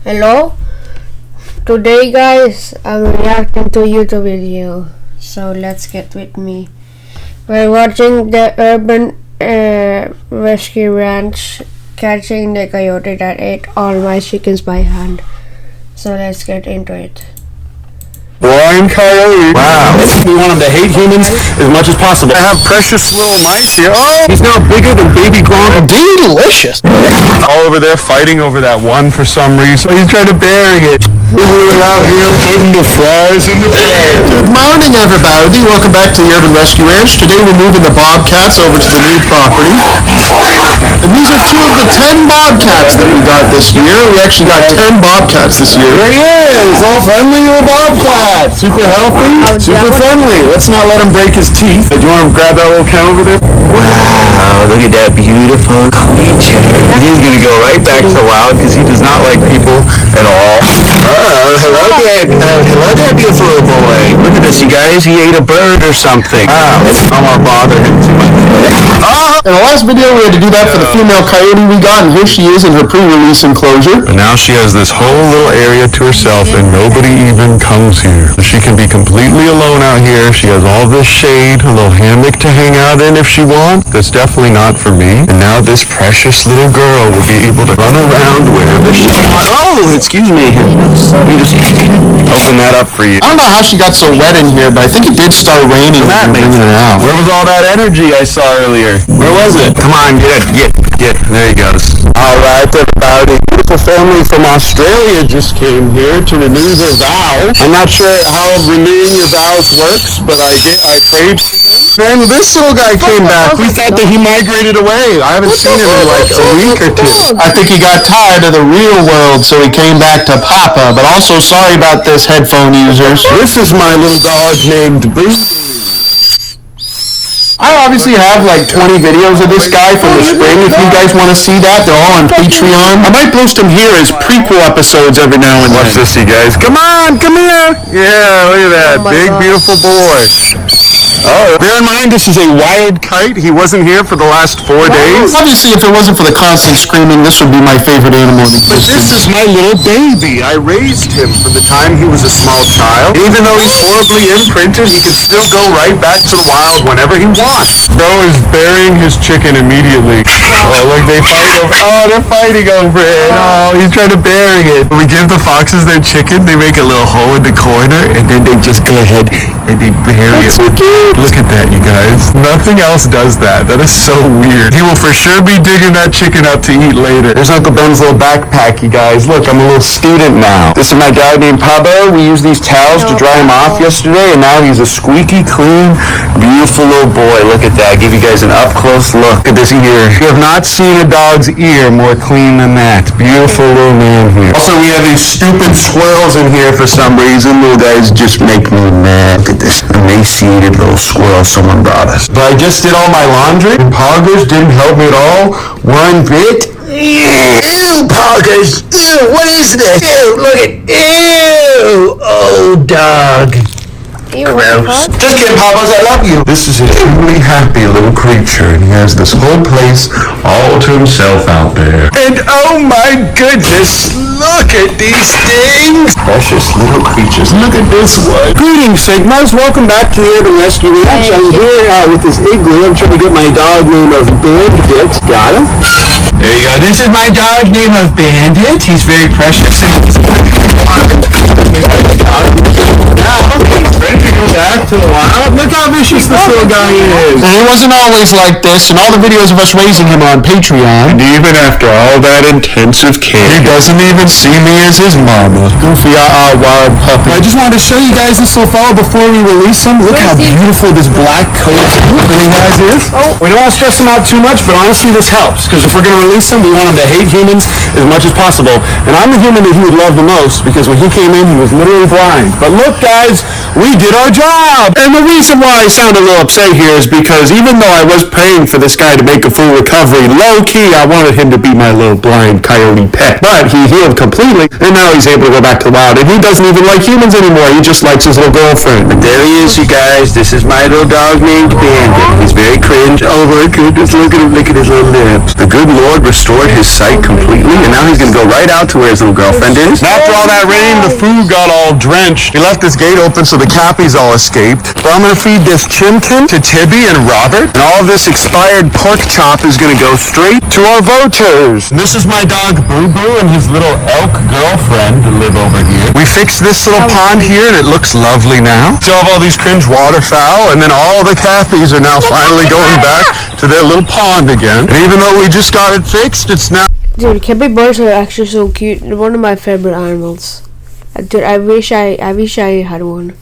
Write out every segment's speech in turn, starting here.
Hello? Today guys, I'm reacting to a YouTube video. So let's get with me. We're watching the Urban Rescue Ranch catching the coyote that ate all my chickens by hand. So let's get into it. Blind coyote. Wow. We want him to hate humans as much as possible. I have precious little mice here. Oh! He's now bigger than baby Gronk. Delicious. All over there fighting over that one for some reason. He's trying to bury it. We're out here putting the flies in the bed. Good morning, everybody. Welcome back to the Urban Rescue Ranch. Today we're moving the bobcats over to the new property. And these are 2 of the 10 bobcats that we got this year. We actually got 10 bobcats this year. There he is. All friendly little bobcat. Super healthy, super friendly. Let's not let him break his teeth. Do you want to grab that little cat over there? Wow, look at that beautiful creature. He's going to go right back to wild because he does not like people at all. Hello there, beautiful little boy. Look at this, you guys. He ate a bird or something. Wow, let's not bother him too much. In the last video, we had to do that for the female coyote we got, and here she is in her pre-release enclosure. And now she has this whole little area to herself, and nobody even comes here. She can be completely alone out here. She has all this shade, a little hammock to hang out in if she wants. That's definitely not for me. And now this precious little girl will be able to run around wherever she wants. Oh, excuse me. Let me just open that up for you. I don't know how she got so wet in here, but I think it did start raining when we were bringing her out. Where was all that energy I saw earlier? Where was it? Come on, get. There he goes. All right, everybody. Beautiful family from Australia just came here to renew their vow. I'm not sure how renewing your vows works, but I prayed for them. Then this little guy came back. We thought that he migrated away. I haven't seen him in like a week or 2. I think he got tired of the real world, so he came back to Papa. But also, sorry about this, headphone users. This is my little dog named Boo. I obviously have like 20 videos of this guy from the spring. If you guys want to see that, they're all on Patreon. I might post them here as prequel episodes every now and then. Watch this, you guys. Come on, come here. Yeah, look at that. Big, beautiful boy. Oh, bear in mind, this is a wild kite. He wasn't here for the last 4 days. Obviously, if it wasn't for the constant screaming, this would be my favorite animal. But this is my little baby. I raised him from the time he was a small child. Even though he's horribly imprinted, he can still go right back to the wild whenever he wants. Bro is burying his chicken immediately. Oh, look, they're fighting over it. Oh, he's trying to bury it. We give the foxes their chicken, they make a little hole in the corner, and then they just go ahead and they bury it. So cute. Look at that, you guys. Nothing else does that. That is so weird. He will for sure be digging that chicken up to eat later. There's Uncle Ben's little backpack, you guys. Look, I'm a little student now. This is my dog named Pablo. We used these towels to dry him off yesterday, and now he's a squeaky clean, beautiful little boy. Look at that. Give you guys an up-close look at this ear. You have not seen a dog's ear more clean than that. Beautiful little man here. Also, we have these stupid squirrels in here for some reason. Little guys just make me mad. Look at this emaciated little squirrel someone brought us. But I just did all my laundry, and Poggers didn't help me at all. One bit. Ew, Poggers. Ew, what is this? Ew, look at. Ew. Oh, dog. Gross. Just kidding, Papas, I love you. This is a truly happy little creature, and he has this whole place all to himself out there. And oh my goodness, look at these things! Precious little creatures. Look at this one. Greetings, Sigmas. Welcome back to the Urban Rescue Ranch. I'm here with this igloo. I'm trying to get my dog named Bandit. Got him. There you go. This is my dog named Bandit. He's very precious. Back to the wild. Look how vicious this little guy is. And he wasn't always like this, and all the videos of us raising him on Patreon. And even after all that intensive care, he doesn't even see me as his mama. Goofy, wild puppy. I just wanted to show you guys this little fellow before we release him. Look how beautiful this black coat that he has is. We don't want to stress him out too much, but honestly this helps, because if we're going to release him, we want him to hate humans as much as possible. And I'm the human that he would love the most, because when he came in, he was literally blind. But look, guys, we did our job. And the reason why I sound a little upset here is because even though I was praying for this guy to make a full recovery, low-key, I wanted him to be my little blind coyote pet. But he healed completely, and now he's able to go back to the wild. And he doesn't even like humans anymore. He just likes his little girlfriend. But there he is, you guys. This is my little dog named Bandit. He's very cringe. Oh my goodness, look at him licking his little lips. The good Lord restored his sight completely, and now he's going to go right out to where his little girlfriend is. And after all that rain, the food got all drenched. He left his gate open so the cappies all escaped. So I'm going to feed this Chimkin to Tibby and Robert. And all of this expired pork chop is going to go straight to our voters. And this is my dog Boo Boo and his little elk girlfriend to live over here. We fixed this little pond here and it looks lovely now. Still have all these cringe waterfowl, and then all the cappies are now finally going back to their little pond again. And even though we just got it fixed, it's now... Dude, capybaras are actually so cute. They're one of my favorite animals. Dude, I wish I had one.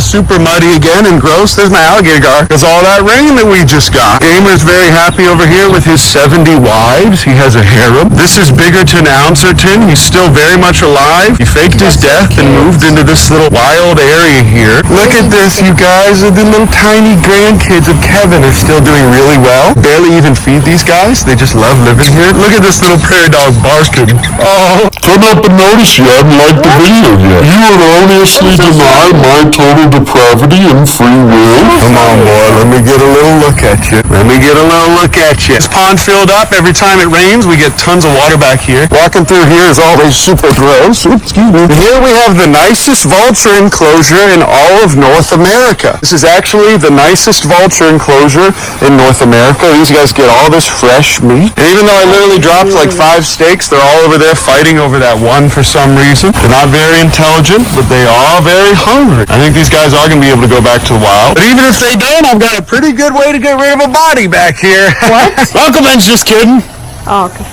Super muddy again and gross. There's my alligator gar. Because all that rain that we just got. Gamer's very happy over here with his 70 wives. He has a harem. This is Biggerton Ouncerton. He's still very much alive. He faked his death and moved into this little wild area here. Look at this, you guys. The little tiny grandkids of Kevin are still doing really well. Barely even feed these guys. They just love living here. Look at this little prairie dog barking. Oh. Come up and notice you haven't liked the video yet. You erroneously deny my total depravity and free will. Come on, boy. Let me get a little look at you. Let me get a little look at you. This pond filled up. Every time it rains, we get tons of water back here. Walking through here is always super gross. Oops, excuse me. And here we have the nicest vulture enclosure in all of North America. This is actually the nicest vulture enclosure in North America. These guys get all this fresh meat. And even though I literally dropped like 5 steaks, they're all over there fighting over that one for some reason. They're not very intelligent, but they are very hungry. I think these guys are going to be able to go back to the wild. But even if they don't, I've got a pretty good way to get rid of a body back here. What? Uncle Ben's just kidding. Oh, okay.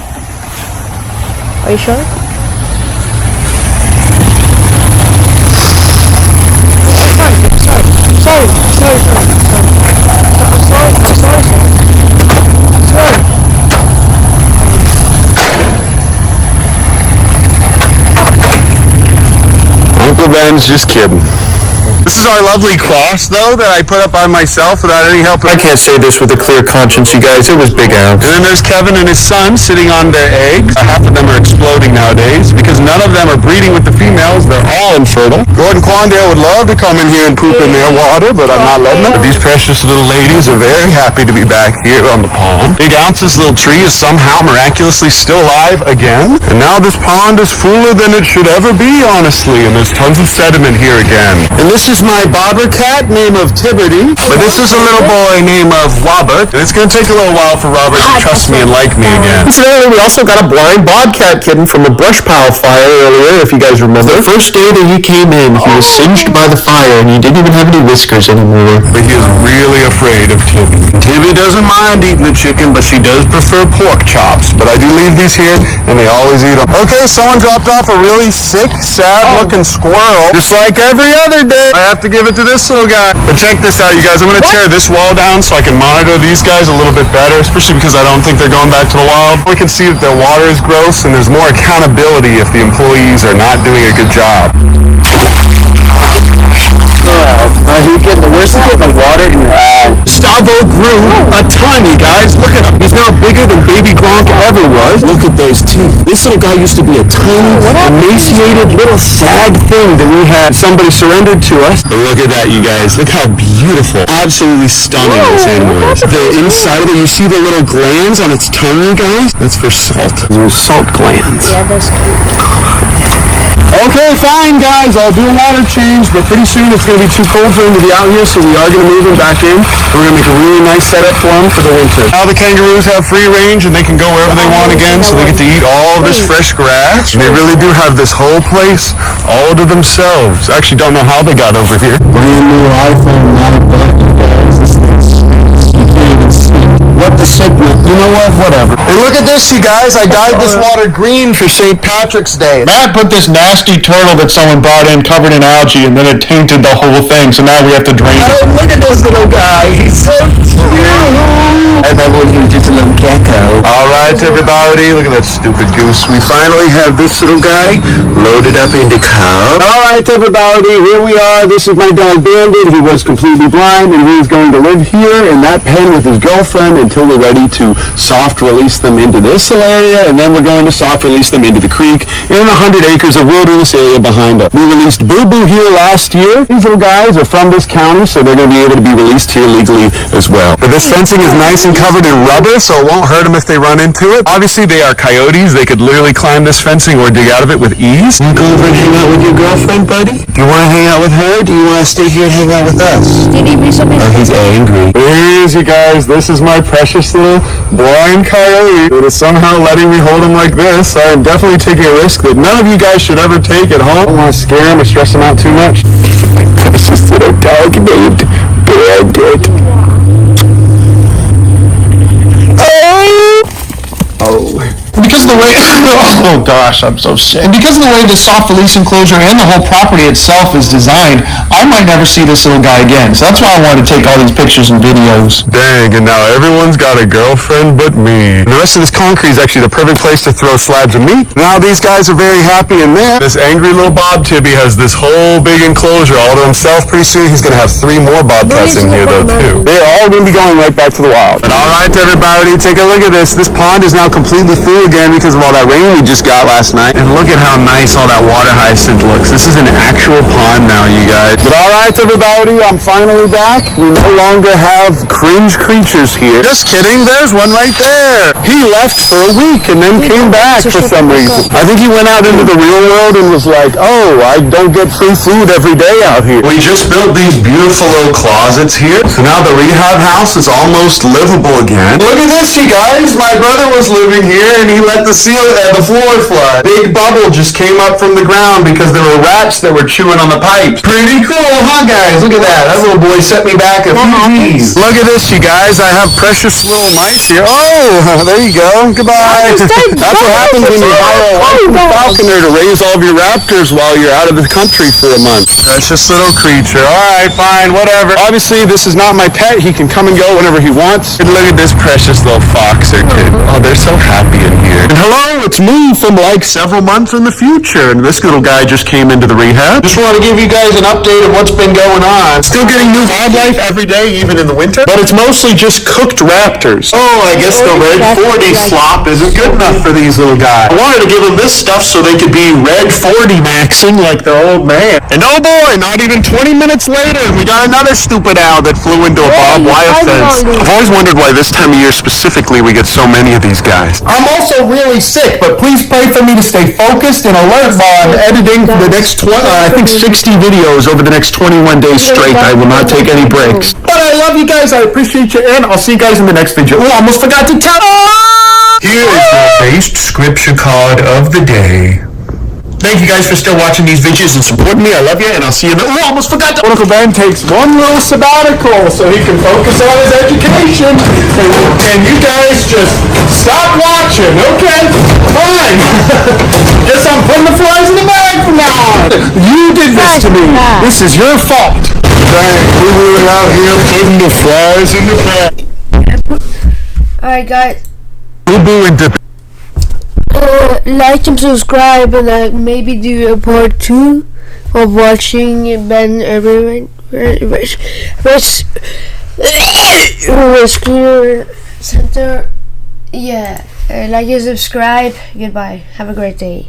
Are you sure? Uncle Ben's just kidding. This is our lovely cross, though, that I put up by myself without any help. I can't say this with a clear conscience, you guys. It was Big Ounce. And then there's Kevin and his son sitting on their eggs. Half of them are exploding nowadays because none of them are breeding with the females. They're all infertile. Gordon Quandale would love to come in here and poop in their water, but I'm not letting them. But these precious little ladies are very happy to be back here on the pond. Big Ounce's little tree is somehow miraculously still alive again. And now this pond is fuller than it should ever be, honestly. And there's tons of sediment here again. And this is my bobber cat, name of Tibberty. But this is a little boy named of Robert. And it's going to take a little while for Robert to trust me and like me again. Incidentally, we also got a blind bobcat kitten from a brush pile fire earlier, if you guys remember. The first day that he came in, he was singed by the fire, and he didn't even have any whiskers anymore. But he was really afraid of Tibby. Tibby doesn't mind eating the chicken, but she does prefer pork chops. But I do leave these here, and they always eat them. Okay, someone dropped off a really sick, sad-looking squirrel, just like every other day. I have to give it to this little guy. But check this out, you guys. I'm going to tear this wall down so I can monitor these guys a little bit better, especially because I don't think they're going back to the wild. We can see that their water is gross, and there's more accountability if the employees are not doing a good job. Where's he getting the water in your eye? Gustavo grew a ton, you guys. Look at him. He's now bigger than Baby Gronk ever was. Look at those teeth. This little guy used to be a tiny, emaciated, little sad thing that we had somebody surrendered to us. But look at that, you guys. Look how beautiful. Absolutely stunning this animal is. The inside of it, you see the little glands on its tongue, you guys? That's for salt. Those salt glands. Yeah, that's cute. Okay, fine, guys. I'll do a water change, but pretty soon it's going to be too cold for him to be out here, so we are going to move him back in. We're going to make a really nice setup for him for the winter. Now the kangaroos have free range, and they can go wherever they want again, so they get to eat all this fresh grass. And they really do have this whole place all to themselves. I actually don't know how they got over here. Brand new iPhone, not a button, guys. This thing's, you can't even see. What the signal? You know what? Whatever. Hey, look at this, you guys. I dyed this water green for St. Patrick's Day. Matt put this nasty turtle that someone brought in covered in algae, and then it tainted the whole thing, so now we have to drain it. Oh, look at this little guy. He's so cute. And then he was just a little gecko. All right, everybody. Look at that stupid goose. We finally have this little guy loaded up into car. All right, everybody. Here we are. This is my dog Bandit. He was completely blind, and he is going to live here in that pen with his girlfriend until we're ready to soft release them into this area, and then we're going to soft release them into the creek in 100 acres of wilderness area behind us. We released Boo Boo here last year. These little guys are from this county, so they're going to be able to be released here legally as well. But this fencing is nice and covered in rubber, so it won't hurt them if they run into it. Obviously, they are coyotes. They could literally climb this fencing or dig out of it with ease. You go over and hang out with your girlfriend, buddy? Do you want to hang out with her, or do you want to stay here and hang out with us? Did he be something? Oh, he's angry. Here he is, you guys. This is my precious little blind coyote that is somehow letting me hold him like this. I am definitely taking a risk that none of you guys should ever take at home. I don't want to scare him or stress him out too much. My precious little dog named Bandit. Oh. Because of the way, oh gosh, I'm so sick. And because of the way the soft release enclosure and the whole property itself is designed, I might never see this little guy again. So that's why I wanted to take all these pictures and videos. Dang, and now everyone's got a girlfriend but me. And the rest of this concrete is actually the perfect place to throw slabs of meat. Now these guys are very happy in there. This angry little Bob Tibby has this whole big enclosure all to himself. Pretty soon he's going to have 3 more Bobcats in here though too. They're all going to be going right back to the wild. And all right, everybody, take a look at this. This pond is now completely full again because of all that rain we just got last night. And look at how nice all that water hyacinth looks. This is an actual pond now, you guys. But all right, everybody, I'm finally back. We no longer have cringe creatures here. Just kidding, there's one right there. He left for a week and then came back for some reason. I think he went out into the real world and was like, oh, I don't get free food every day out here. We just built these beautiful little closets here. So now the rehab house is almost livable again. Look at this, you guys. My brother was living here and he let the floor flood. Big bubble just came up from the ground because there were rats that were chewing on the pipes. Pretty cool, huh, guys? Look at that. That little boy set me back a few G's. Look at this, you guys. I have precious little mice here. Oh, there you go. Goodbye. That's what happens when you hire a falconer to raise all of your raptors while you're out of the country for a month. Precious little creature. All right, fine, whatever. Obviously, this is not my pet. He can come and go whenever he wants. And look at this precious little foxer kid. Oh, they're so happy in here. And hello, it's me from like several months in the future. And this little guy just came into the rehab. Just want to give you guys an update of what's been going on. Still getting new wildlife every day, even in the winter. But it's mostly just cooked raptors. Oh, I guess the Red 40 slop isn't good enough for these little guys. I wanted to give them this stuff so they could be Red 40 maxing like their old man. And oh boy, not even 20 minutes later, we got another stupid owl that flew into a barbed wire fence. I've always wondered why this time of year specifically we get so many of these guys. I'm also really sick, but please pray for me to stay focused and alert while I'm editing for the next 60 videos over the next 21 days straight. I will not take any breaks. But I love you guys, I appreciate you, and I'll see you guys in the next video. Oh, almost forgot to tell. Here is the based scripture card of the day. Thank you guys for still watching these videos and supporting me. I love you, and I'll see you in the... Oh, almost forgot to... Uncle Ben takes one little sabbatical so he can focus on his education. And you guys just stop watching, okay? Fine. Guess I'm putting the flies in the bag from now on. You did this to me. This is your fault. Dang, we were out here putting the flies in the bag. Alright, guys. Boo-boo and dip. Like and subscribe, and maybe do a part 2 of watching Ben Urban Rescue Center. Yeah, like and subscribe. Goodbye. Have a great day.